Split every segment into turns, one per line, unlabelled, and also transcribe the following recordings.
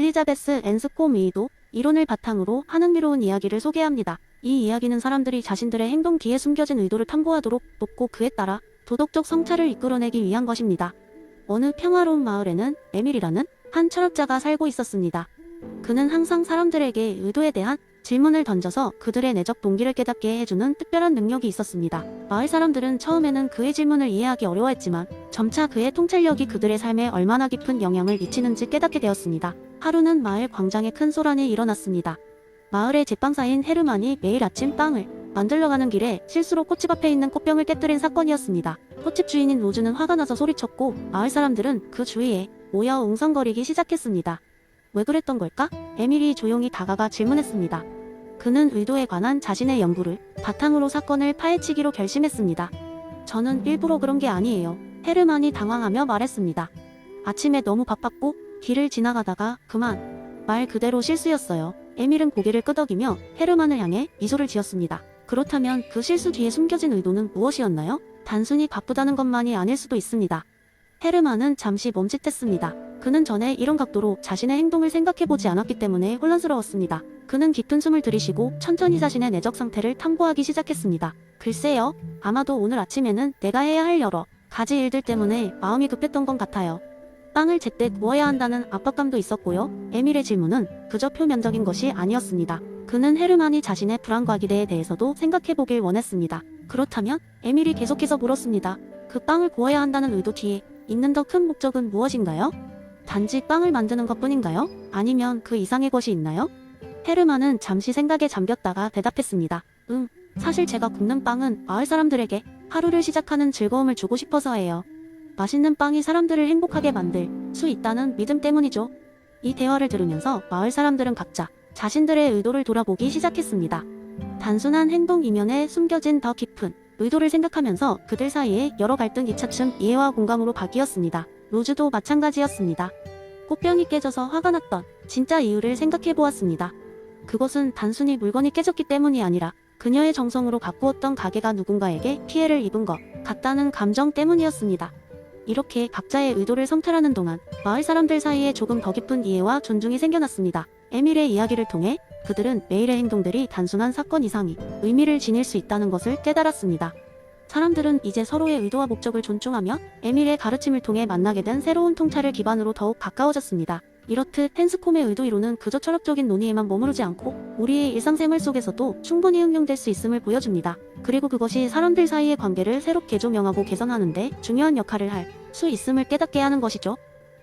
엘리자베스 앤스콤 웨이도 이론을 바탕으로 한흥미로운 이야기를 소개합니다. 이 이야기는 사람들이 자신들의 행동 뒤에 숨겨진 의도를 탐구하도록 돕고 그에 따라 도덕적 성찰을 이끌어내기 위한 것입니다. 어느 평화로운 마을에는 에밀이라는 한 철학자가 살고 있었습니다. 그는 항상 사람들에게 의도에 대한 질문을 던져서 그들의 내적 동기를 깨닫게 해주는 특별한 능력이 있었습니다. 마을 사람들은 처음에는 그의 질문을 이해하기 어려워했지만 점차 그의 통찰력이 그들의 삶에 얼마나 깊은 영향을 미치는지 깨닫게 되었습니다. 하루는 마을 광장에 큰 소란이 일어났습니다. 마을의 제빵사인 헤르만이 매일 아침 빵을 만들러 가는 길에 실수로 꽃집 앞에 있는 꽃병을 깨뜨린 사건이었습니다. 꽃집 주인인 로즈는 화가 나서 소리쳤고 마을 사람들은 그 주위에 모여 웅성거리기 시작했습니다. 왜 그랬던 걸까? 에밀이 조용히 다가가 질문했습니다. 그는 의도에 관한 자신의 연구를 바탕으로 사건을 파헤치기로 결심했습니다. 저는 일부러 그런 게 아니에요. 헤르만이 당황하며 말했습니다. 아침에 너무 바빴고 길을 지나가다가 그만. 말 그대로 실수였어요. 에밀은 고개를 끄덕이며 헤르만을 향해 미소를 지었습니다. 그렇다면 그 실수 뒤에 숨겨진 의도는 무엇이었나요? 단순히 바쁘다는 것만이 아닐 수도 있습니다. 헤르만은 잠시 멈칫했습니다. 그는 전에 이런 각도로 자신의 행동을 생각해보지 않았기 때문에 혼란스러웠습니다. 그는 깊은 숨을 들이쉬고 천천히 자신의 내적 상태를 탐구하기 시작했습니다. 글쎄요, 아마도 오늘 아침에는 내가 해야 할 여러 가지 일들 때문에 마음이 급했던 것 같아요. 빵을 제때 구워야 한다는 압박감도 있었고요. 에밀의 질문은 그저 표면적인 것이 아니었습니다. 그는 헤르만이 자신의 불안과 기대에 대해서도 생각해보길 원했습니다. 그렇다면 에밀이 계속해서 물었습니다. 그 빵을 구워야 한다는 의도 뒤에 있는 더 큰 목적은 무엇인가요? 단지 빵을 만드는 것뿐인가요? 아니면 그 이상의 것이 있나요? 헤르만은 잠시 생각에 잠겼다가 대답했습니다. 사실 제가 굽는 빵은 마을 사람들에게 하루를 시작하는 즐거움을 주고 싶어서예요. 맛있는 빵이 사람들을 행복하게 만들 수 있다는 믿음 때문이죠. 이 대화를 들으면서 마을 사람들은 각자 자신들의 의도를 돌아보기 시작했습니다. 단순한 행동 이면에 숨겨진 더 깊은 의도를 생각하면서 그들 사이에 여러 갈등이 차츰 이해와 공감으로 바뀌었습니다. 로즈도 마찬가지였습니다. 꽃병이 깨져서 화가 났던 진짜 이유를 생각해보았습니다. 그것은 단순히 물건이 깨졌기 때문이 아니라 그녀의 정성으로 가꾸었던 가게가 누군가에게 피해를 입은 것 같다는 감정 때문이었습니다. 이렇게 각자의 의도를 성찰하는 동안 마을 사람들 사이에 조금 더 깊은 이해와 존중이 생겨났습니다. 에밀의 이야기를 통해 그들은 매일의 행동들이 단순한 사건 이상의 의미를 지닐 수 있다는 것을 깨달았습니다. 사람들은 이제 서로의 의도와 목적을 존중하며 에밀의 가르침을 통해 만나게 된 새로운 통찰을 기반으로 더욱 가까워졌습니다. 이렇듯 헨스콤의 의도 이론은 그저 철학적인 논의에만 머무르지 않고 우리의 일상생활 속에서도 충분히 응용될 수 있음을 보여줍니다. 그리고 그것이 사람들 사이의 관계를 새롭게 조명하고 개선하는 데 중요한 역할을 할 수 있음을 깨닫게 하는 것이죠.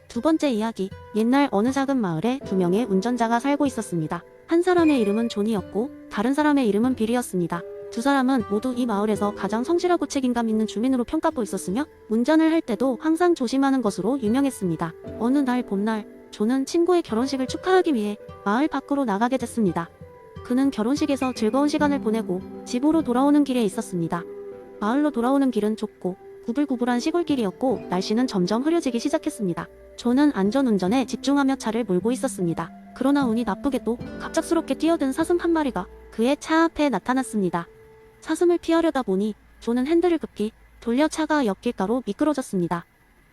두 번째 이야기. 옛날 어느 작은 마을에 두 명의 운전자가 살고 있었습니다. 한 사람의 이름은 존이었고 다른 사람의 이름은 빌이었습니다. 두 사람은 모두 이 마을에서 가장 성실하고 책임감 있는 주민으로 평가받고 있었으며 운전을 할 때도 항상 조심하는 것으로 유명했습니다. 어느 날 봄날 존은 친구의 결혼식을 축하하기 위해 마을 밖으로 나가게 됐습니다. 그는 결혼식에서 즐거운 시간을 보내고 집으로 돌아오는 길에 있었습니다. 마을로 돌아오는 길은 좁고 구불구불한 시골길이었고 날씨는 점점 흐려지기 시작했습니다. 존은 안전운전에 집중하며 차를 몰고 있었습니다. 그러나 운이 나쁘게도 갑작스럽게 뛰어든 사슴 한 마리가 그의 차 앞에 나타났습니다. 사슴을 피하려다 보니 존은 핸들을 급히 돌려 차가 옆길가로 미끄러졌습니다.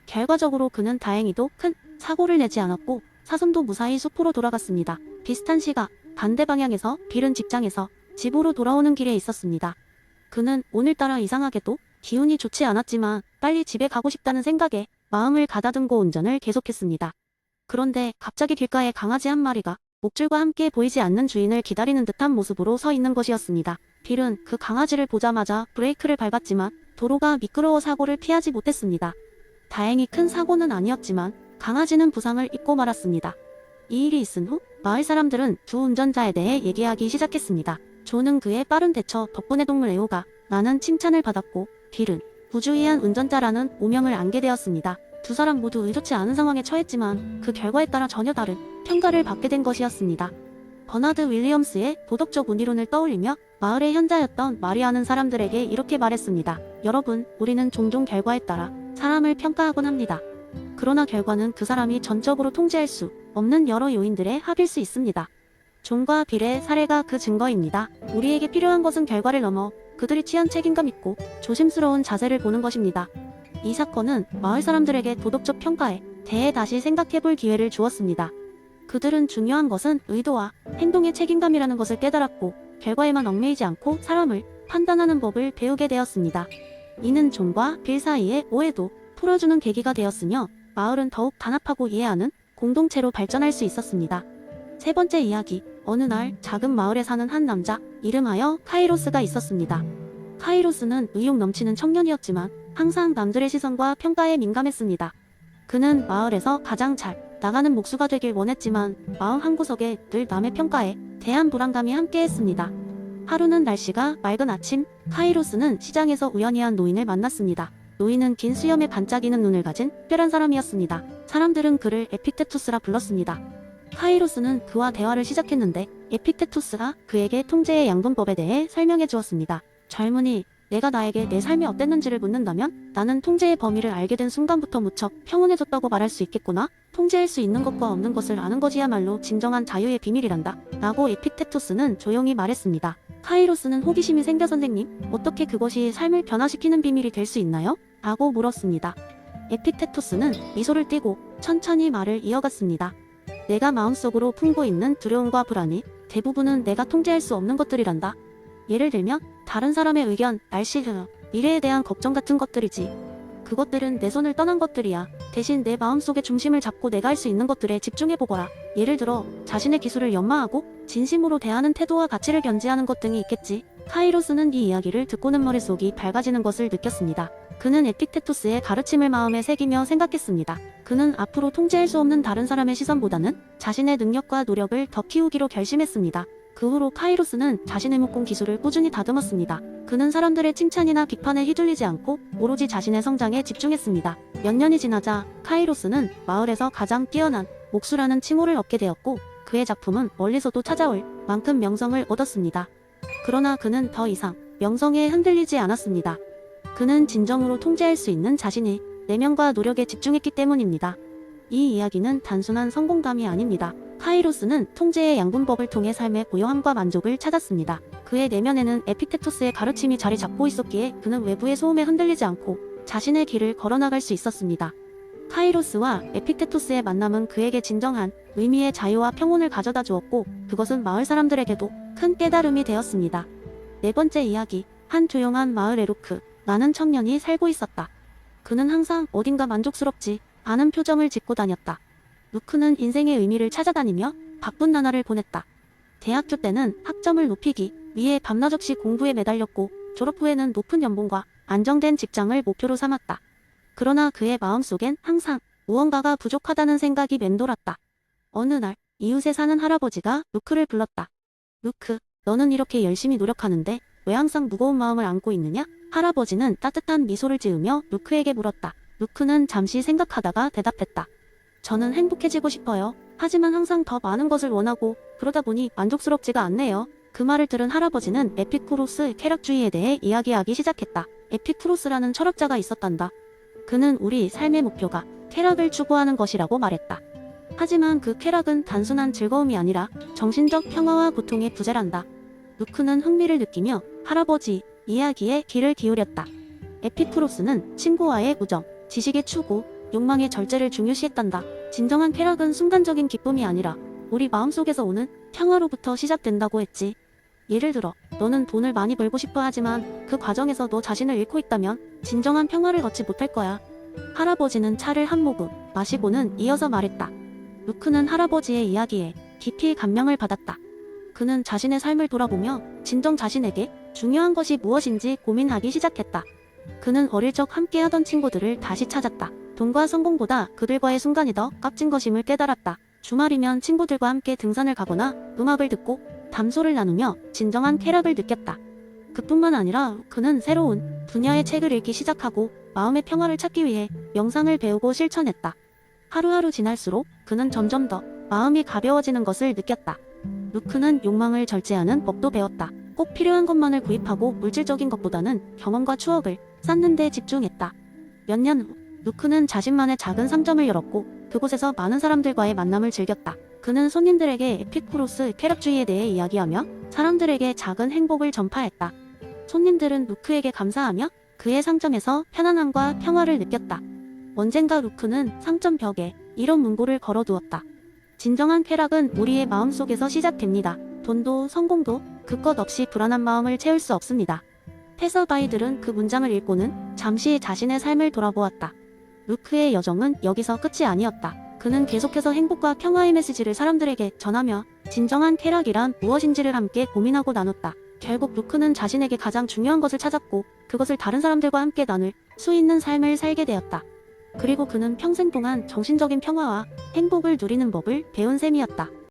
결과적으로 그는 다행히도 큰 사고를 내지 않았고 사슴도 무사히 숲으로 돌아갔습니다. 비슷한 시각 반대 방향에서 빌은 직장에서 집으로 돌아오는 길에 있었습니다. 그는 오늘따라 이상하게도 기운이 좋지 않았지만 빨리 집에 가고 싶다는 생각에 마음을 가다듬고 운전을 계속했습니다. 그런데 갑자기 길가에 강아지 한 마리가 목줄과 함께 보이지 않는 주인을 기다리는 듯한 모습으로 서 있는 것이었습니다. 빌은 그 강아지를 보자마자 브레이크를 밟았지만 도로가 미끄러워 사고를 피하지 못했습니다. 다행히 큰 사고는 아니었지만 강아지는 부상을 입고 말았습니다. 이 일이 있은 후 마을 사람들은 두 운전자에 대해 얘기하기 시작했습니다. 존은 그의 빠른 대처 덕분에 동물 애호가 나는 칭찬을 받았고 빌은 부주의한 운전자라는 오명을 안게 되었습니다. 두 사람 모두 의도치 않은 상황에 처했지만 그 결과에 따라 전혀 다른 평가를 받게 된 것이었습니다. 버나드 윌리엄스의 도덕적 운이론을 떠올리며 마을의 현자였던 마리아는 사람들에게 이렇게 말했습니다. 여러분, 우리는 종종 결과에 따라 사람을 평가하곤 합니다. 그러나 결과는 그 사람이 전적으로 통제할 수 없는 여러 요인들의 합일 수 있습니다. 존과 빌의 사례가 그 증거입니다. 우리에게 필요한 것은 결과를 넘어 그들이 취한 책임감 있고 조심스러운 자세를 보는 것입니다. 이 사건은 마을 사람들에게 도덕적 평가에 대해 다시 생각해볼 기회를 주었습니다. 그들은 중요한 것은 의도와 행동의 책임감이라는 것을 깨달았고 결과에만 얽매이지 않고 사람을 판단하는 법을 배우게 되었습니다. 이는 존과 빌 사이의 오해도 풀어주는 계기가 되었으며 마을은 더욱 단합하고 이해하는 공동체로 발전할 수 있었습니다. 세 번째 이야기. 어느 날 작은 마을에 사는 한 남자 이름하여 카이로스가 있었습니다. 카이로스는 의욕 넘치는 청년이었지만 항상 남들의 시선과 평가에 민감했습니다. 그는 마을에서 가장 잘 나가는 목수가 되길 원했지만 마음 한구석에 늘 남의 평가에 대한 불안감이 함께했습니다. 하루는 날씨가 맑은 아침, 카이로스는 시장에서 우연히 한 노인을 만났습니다. 노인은 긴 수염에 반짝이는 눈을 가진 특별한 사람이었습니다. 사람들은 그를 에픽테투스라 불렀습니다. 카이로스는 그와 대화를 시작했는데 에픽테투스가 그에게 통제의 양분법에 대해 설명해 주었습니다. 젊은이, 내가 나에게 내 삶이 어땠는지를 묻는다면 나는 통제의 범위를 알게 된 순간부터 무척 평온해졌다고 말할 수 있겠구나. 통제할 수 있는 것과 없는 것을 아는 것이야말로 진정한 자유의 비밀이란다. 라고 에픽테투스는 조용히 말했습니다. 카이로스는 호기심이 생겨 선생님, 어떻게 그것이 삶을 변화시키는 비밀이 될 수 있나요? 라고 물었습니다. 에픽테투스는 미소를 띠고 천천히 말을 이어갔습니다. 내가 마음속으로 품고 있는 두려움과 불안이 대부분은 내가 통제할 수 없는 것들이란다. 예를 들면 다른 사람의 의견, 날씨, 미래에 대한 걱정 같은 것들이지. 그것들은 내 손을 떠난 것들이야. 대신 내 마음속의 중심을 잡고 내가 할 수 있는 것들에 집중해보거라. 예를 들어 자신의 기술을 연마하고 진심으로 대하는 태도와 가치를 견지하는 것 등이 있겠지. 카이로스는 이 이야기를 듣고는 머릿속이 밝아지는 것을 느꼈습니다. 그는 에픽테투스의 가르침을 마음에 새기며 생각했습니다. 그는 앞으로 통제할 수 없는 다른 사람의 시선보다는 자신의 능력과 노력을 더 키우기로 결심했습니다. 그 후로 카이로스는 자신의木工 기술을 꾸준히 다듬었습니다. 그는 사람들의 칭찬이나 비판에 휘둘리지 않고 오로지 자신의 성장에 집중했습니다. 몇 년이 지나자 카이로스는 마을에서 가장 뛰어난 목수라는 칭호를 얻게 되었고 그의 작품은 멀리서도 찾아올 만큼 명성을 얻었습니다. 그러나 그는 더 이상 명성에 흔들리지 않았습니다. 그는 진정으로 통제할 수 있는 자신의 내면과 노력에 집중했기 때문입니다. 이 이야기는 단순한 성공담이 아닙니다. 카이로스는 통제의 양분법을 통해 삶의 고요함과 만족을 찾았습니다. 그의 내면에는 에픽테투스의 가르침이 자리 잡고 있었기에 그는 외부의 소음에 흔들리지 않고 자신의 길을 걸어나갈 수 있었습니다. 카이로스와 에픽테투스의 만남은 그에게 진정한 의미의 자유와 평온을 가져다 주었고 그것은 마을 사람들에게도 큰 깨달음이 되었습니다. 네 번째 이야기. 한 조용한 마을 에루크. 나는 청년이 살고 있었다. 그는 항상 어딘가 만족스럽지 않은 표정을 짓고 다녔다. 루크는 인생의 의미를 찾아다니며 바쁜 나날을 보냈다. 대학교 때는 학점을 높이기 위해 밤낮없이 공부에 매달렸고 졸업 후에는 높은 연봉과 안정된 직장을 목표로 삼았다. 그러나 그의 마음속엔 항상 무언가가 부족하다는 생각이 맴돌았다. 어느 날 이웃에 사는 할아버지가 루크를 불렀다. 루크, 너는 이렇게 열심히 노력하는데 왜 항상 무거운 마음을 안고 있느냐? 할아버지는 따뜻한 미소를 지으며 루크에게 물었다. 루크는 잠시 생각하다가 대답했다. 저는 행복해지고 싶어요. 하지만 항상 더 많은 것을 원하고 그러다 보니 만족스럽지가 않네요. 그 말을 들은 할아버지는 에피쿠로스 쾌락주의에 대해 이야기하기 시작했다. 에피쿠로스라는 철학자가 있었단다. 그는 우리 삶의 목표가 쾌락을 추구하는 것이라고 말했다. 하지만 그 쾌락은 단순한 즐거움이 아니라 정신적 평화와 고통의 부재란다. 루크는 흥미를 느끼며 할아버지 이야기에 귀를 기울였다. 에피쿠로스는 친구와의 우정, 지식의 추구, 욕망의 절제를 중요시했단다. 진정한 쾌락은 순간적인 기쁨이 아니라 우리 마음속에서 오는 평화로부터 시작된다고 했지. 예를 들어 너는 돈을 많이 벌고 싶어 하지만 그 과정에서 너 자신을 잃고 있다면 진정한 평화를 얻지 못할 거야. 할아버지는 차를 한 모금 마시고는 이어서 말했다. 루크는 할아버지의 이야기에 깊이 감명을 받았다. 그는 자신의 삶을 돌아보며 진정 자신에게 중요한 것이 무엇인지 고민하기 시작했다. 그는 어릴 적 함께하던 친구들을 다시 찾았다. 돈과 성공보다 그들과의 순간이 더 값진 것임을 깨달았다. 주말이면 친구들과 함께 등산을 가거나 음악을 듣고 담소를 나누며 진정한 쾌락을 느꼈다. 그뿐만 아니라 그는 새로운 분야의 책을 읽기 시작하고 마음의 평화를 찾기 위해 명상을 배우고 실천했다. 하루하루 지날수록 그는 점점 더 마음이 가벼워지는 것을 느꼈다. 루크는 욕망을 절제하는 법도 배웠다. 꼭 필요한 것만을 구입하고 물질적인 것보다는 경험과 추억을 쌓는 데 집중했다. 몇 년 후 루크는 자신만의 작은 상점을 열었고 그곳에서 많은 사람들과의 만남을 즐겼다. 그는 손님들에게 에피쿠로스 쾌락주의에 대해 이야기하며 사람들에게 작은 행복을 전파했다. 손님들은 루크에게 감사하며 그의 상점에서 편안함과 평화를 느꼈다. 언젠가 루크는 상점 벽에 이런 문구를 걸어두었다. 진정한 쾌락은 우리의 마음속에서 시작됩니다. 돈도 성공도 그것 없이 불안한 마음을 채울 수 없습니다. 패서바이들은 그 문장을 읽고는 잠시 자신의 삶을 돌아보았다. 루크의 여정은 여기서 끝이 아니었다. 그는 계속해서 행복과 평화의 메시지를 사람들에게 전하며 진정한 쾌락이란 무엇인지를 함께 고민하고 나눴다. 결국 루크는 자신에게 가장 중요한 것을 찾았고 그것을 다른 사람들과 함께 나눌 수 있는 삶을 살게 되었다. 그리고 그는 평생 동안 정신적인 평화와 행복을 누리는 법을 배운 셈이었다.